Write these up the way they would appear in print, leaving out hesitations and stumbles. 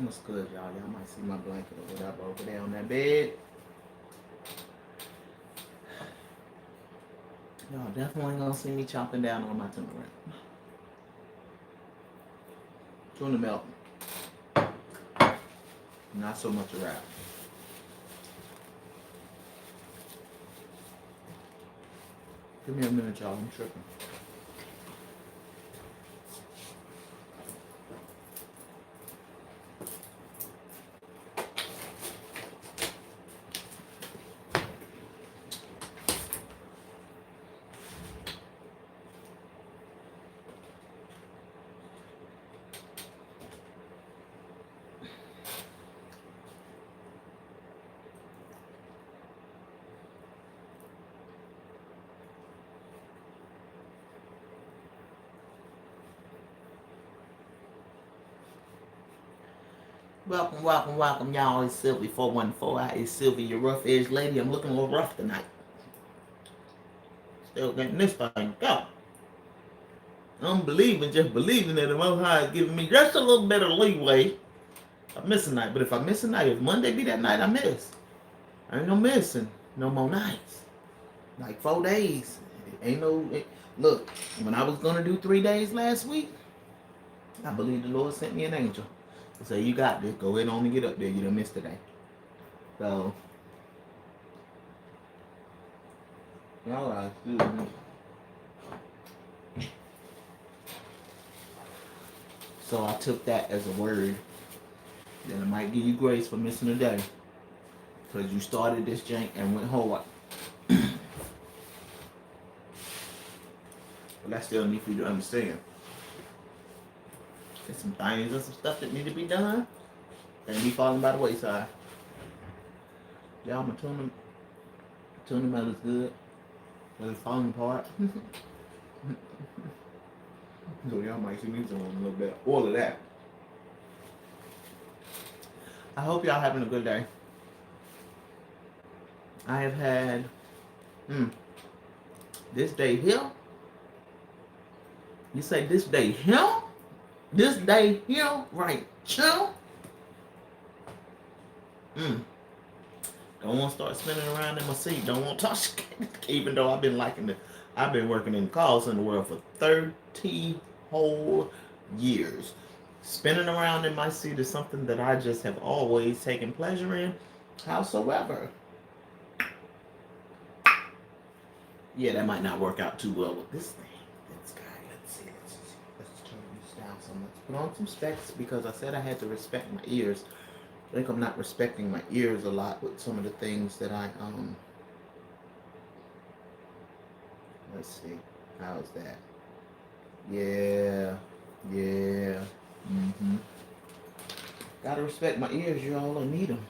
What's good, y'all? Y'all might see my blanket or whatever over there on that bed. Y'all definitely ain't gonna see me chopping down on my tuna wrap. Tuna melt. Not so much a wrap. Give me a minute, y'all. I'm tripping. Welcome, welcome, welcome, y'all. It's Sylvie 414. It's Sylvie, your rough edge lady. I'm looking a little rough tonight. Still getting this thing go. I'm believing, just believing that the Most High is giving me just a little bit of leeway. I miss a night, but if I miss a night, if Monday be that night I miss, I ain't no missing no more nights. Like 4 days. Ain't no. Look, when I was gonna do 3 days last week, I believe the Lord sent me an angel to say, "You got this. Go ahead on and get up there. You done missed today." So, all right, excuse me. So I took that as a word. Then I might give you grace for missing a day, because you started this jank and went hard. But I still need for you to understand. There's some things and some stuff that need to be done. And be falling by the wayside. Y'all, my tuna melt is good. But it's falling apart. So y'all might see me doing a little bit. All of that. I hope y'all having a good day. I have had this day here. You say this day here? This day here, right here. Don't want to start spinning around in my seat. Don't want to touch. Even though I've been working in the call center world for 30 whole years. Spinning around in my seat is something that I just have always taken pleasure in. Howsoever, yeah, that might not work out too well with this thing. This guy, let's turn this down so much. Put on some specs because I said I had to respect my ears. I think I'm not respecting my ears a lot with some of the things that I let's see, how's that? Yeah. Gotta respect my ears, y'all. I need them.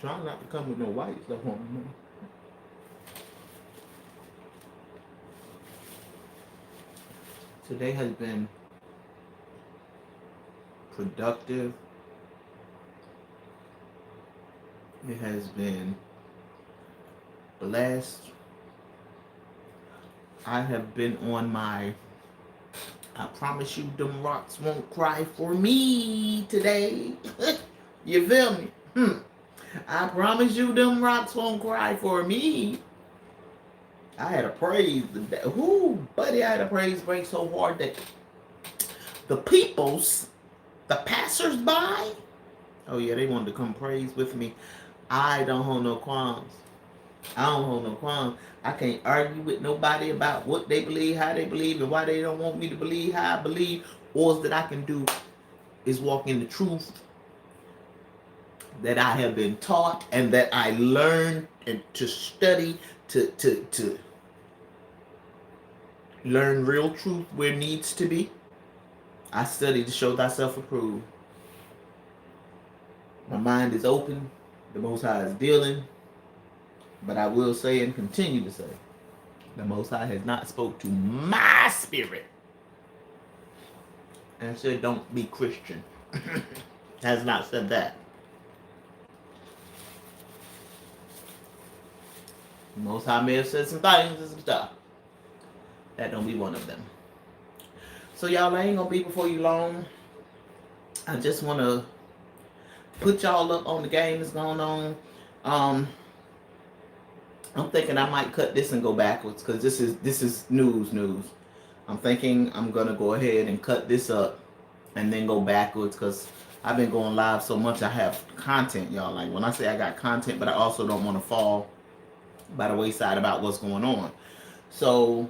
Trying not to come with no white stuff on me. Today has been productive. It has been blessed. I have been on my I promise you them rocks won't cry for me today. You feel me? I promise you them rocks won't cry for me. I had a praise. Buddy, I had a praise break so hard that the passers-by, oh yeah, they wanted to come praise with me. I don't hold no qualms. I can't argue with nobody about what they believe, how they believe, and why they don't want me to believe how I believe. All that I can do is walk in the truth that I have been taught and that I learned and to study to learn real truth where it needs to be. I study to show thyself approved. My mind is open. The Most High is dealing. But I will say and continue to say, the Most High has not spoke to my spirit and said, don't be Christian. Has not said that. The Most High may have said some things and some stuff. That don't be one of them. So y'all, I ain't gonna be before you long. I just want to put y'all up on the game that's going on. Um, I'm thinking I might cut this and go backwards because this is news. I'm thinking I'm gonna go ahead and cut this up and then go backwards because I've been going live so much. I have content, y'all. Like when I say I got content, but I also don't want to fall by the wayside about what's going on. So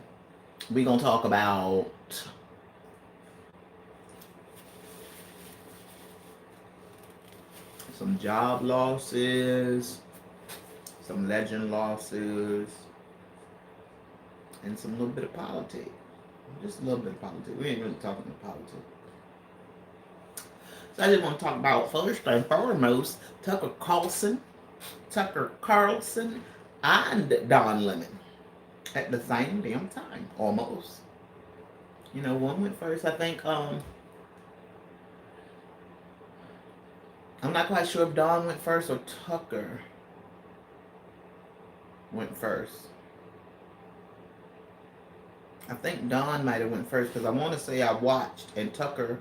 we're gonna talk about some job losses, some legend losses, and some little bit of politics. Just a little bit of politics. We ain't really talking about politics. So I just want to talk about first and foremost Tucker Carlson, and Don Lemon at the same damn time, almost. You know, one went first. I think I'm not quite sure if Don went first or Tucker went first. I think Don might have went first because I want to say I watched and Tucker.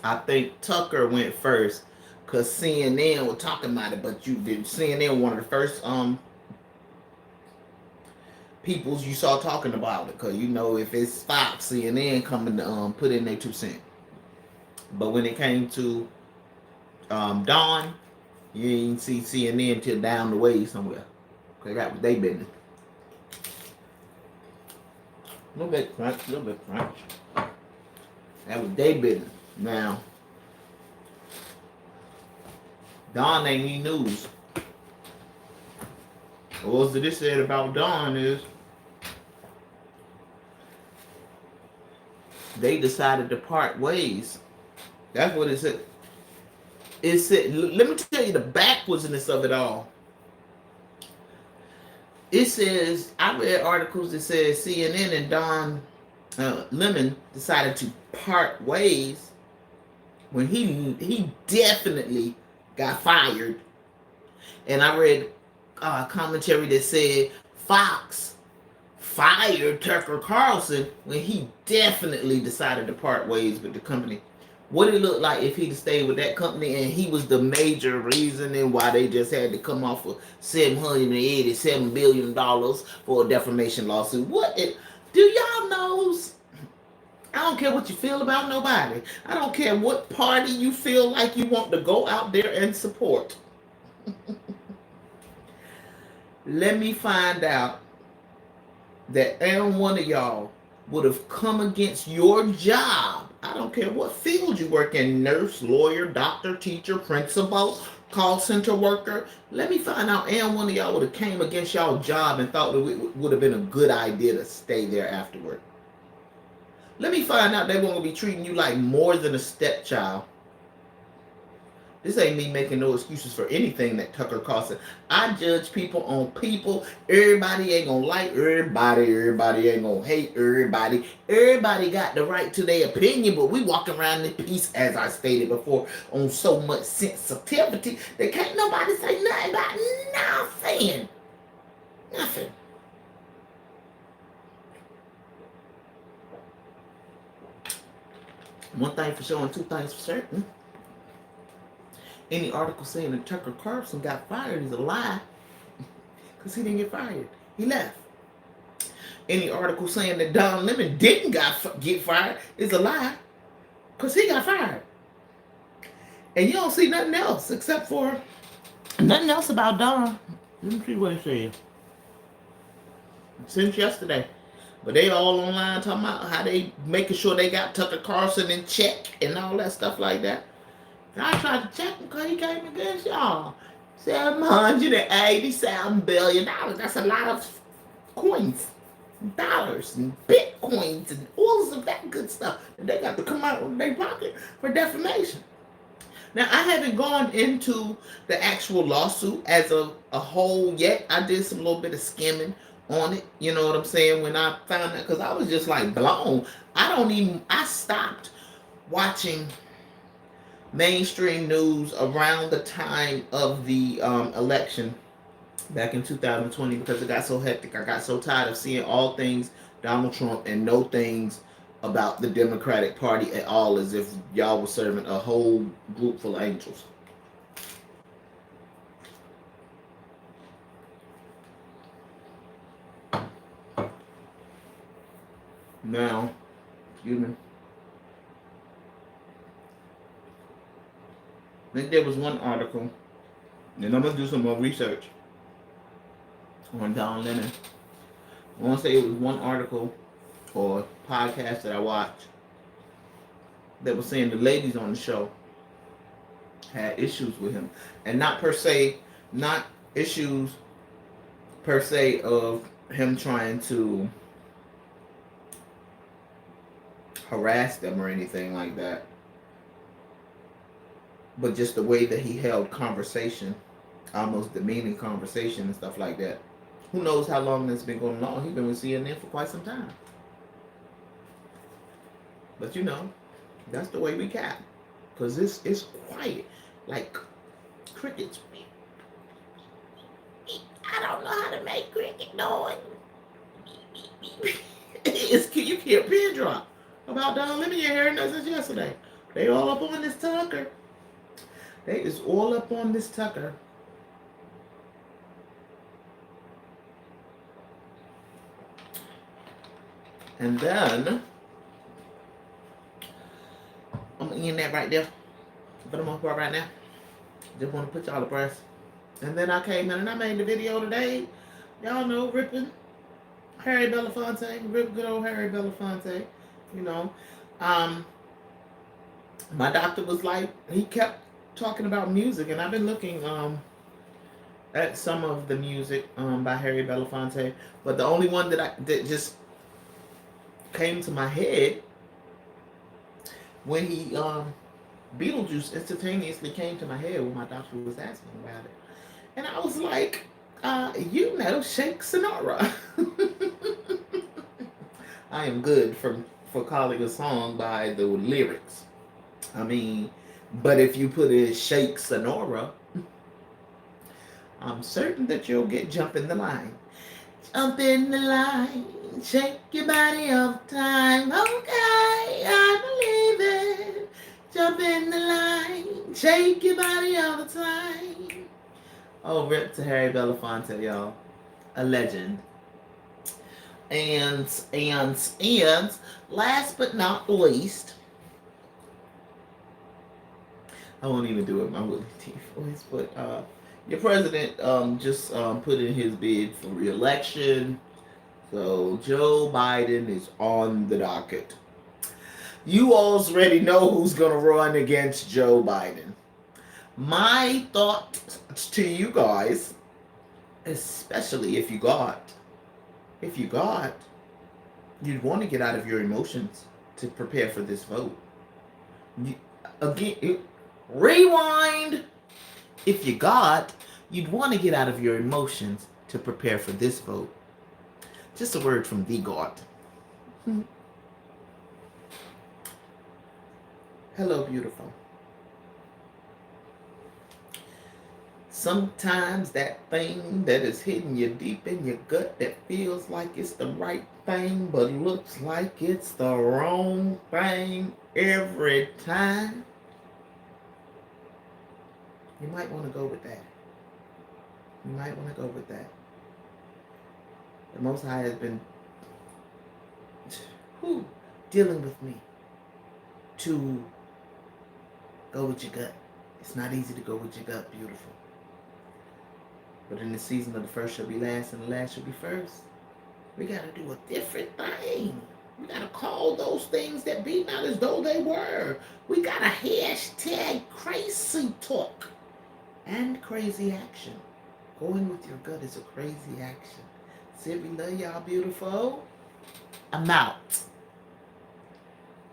I think Tucker went first because CNN was talking about it, but you did. CNN one of the first peoples you saw talking about it because you know if it's Fox, CNN coming to put in their 2 cents. But when it came to Don, you ain't see CNN till down the way somewhere. Cause that was they business. A little bit crunch. That was their business. Now, Don ain't any news. All that this said about Don is they decided to part ways. That's what it said. It said, let me tell you the backwardness of it all. It says, I read articles that says CNN and Don Lemon decided to part ways when he definitely got fired. And I read commentary that said Fox fired Tucker Carlson when he definitely decided to part ways with the company. What it looked like if he'd stayed with that company and he was the major reasoning why they just had to come off of $787 billion for a defamation lawsuit. Do y'all know? I don't care what you feel about nobody. I don't care what party you feel like you want to go out there and support. Let me find out that every one of y'all would have come against your job. I don't care what field you work in, nurse, lawyer, doctor, teacher, principal, call center worker. Let me find out every one of y'all would have came against y'all job and thought that it would have been a good idea to stay there afterward. Let me find out they won't be treating you like more than a stepchild. This ain't me making no excuses for anything that Tucker Carlson. I judge people on people. Everybody ain't gonna like everybody. Everybody ain't gonna hate everybody. Everybody got the right to their opinion, but we walk around in peace, as I stated before, on so much sensitivity that can't nobody say nothing about nothing. Nothing. One thing for sure and 2 things for certain. Any article saying that Tucker Carlson got fired is a lie because he didn't get fired. He left. Any article saying that Don Lemon didn't get fired is a lie because he got fired. And you don't see nothing else except for nothing else about Don. Let me see what it says. Since yesterday. But they all online talking about how they making sure they got Tucker Carlson in check and all that stuff like that. I tried to check him because he came against y'all. $787 billion. That's a lot of coins, dollars, and bitcoins, and all of that good stuff. And they got to come out of their pocket for defamation. Now, I haven't gone into the actual lawsuit as a whole yet. I did some little bit of skimming on it. You know what I'm saying? When I found that, because I was just like blown. I stopped watching mainstream news around the time of the election back in 2020 because it got so hectic. I got so tired of seeing all things Donald Trump and know things about the Democratic Party at all, as if y'all were serving a whole group full of angels. Now, excuse me. I think there was one article, and I'm gonna do some more research on Don Lemon. I want to say it was one article or podcast that I watched that was saying the ladies on the show had issues with him, and not issues per se of him trying to harass them or anything like that, but just the way that he held conversation, almost demeaning conversation and stuff like that. Who knows how long that's been going on? He's been with CNN for quite some time. But you know, that's the way we cap. Because it's quiet. Like crickets. I don't know how to make cricket noise. You can't pin drop about Don Lemon. You heard that since yesterday. They all up on this Tucker. They is all up on this Tucker. And then I'm gonna end that right there for the most part right now. Just want to put y'all abreast. And then I came in and I made the video today. Y'all know, ripping Harry Belafonte, rip good old Harry Belafonte. You know, my doctor was like, he kept talking about music, and I've been looking at some of the music by Harry Belafonte, but the only one that just came to my head when he Beetlejuice instantaneously came to my head when my doctor was asking about it, and I was like, you know, Shake Sonora. I am good for calling a song by the lyrics. I mean, but if you put in Shake Sonora, I'm certain that you'll get Jump in the Line. Jump in the line, shake your body all the time. Okay, I believe it. Jump in the line, shake your body all the time. Oh, rip to Harry Belafonte, y'all. A legend. And last but not least, I won't even do it in my Willie T voice, but your president just put in his bid for re-election. So Joe Biden is on the docket. You already know who's going to run against Joe Biden. My thought to you guys, especially if you got, you'd want to get out of your emotions to prepare for this vote. Rewind. If you'd want to get out of your emotions to prepare for this vote. Just a word from the God. Hello, beautiful. Sometimes that thing that is hitting you deep in your gut that feels like it's the right thing but looks like it's the wrong thing every time. You might want to go with that. The Most High has been dealing with me to go with your gut. It's not easy to go with your gut, beautiful. But in the season of the first shall be last and the last shall be first, we got to do a different thing. We got to call those things that be not as though they were. We got to hashtag crazy talk and crazy action. Going with your gut is a crazy action. Said we love y'all, beautiful. I'm out.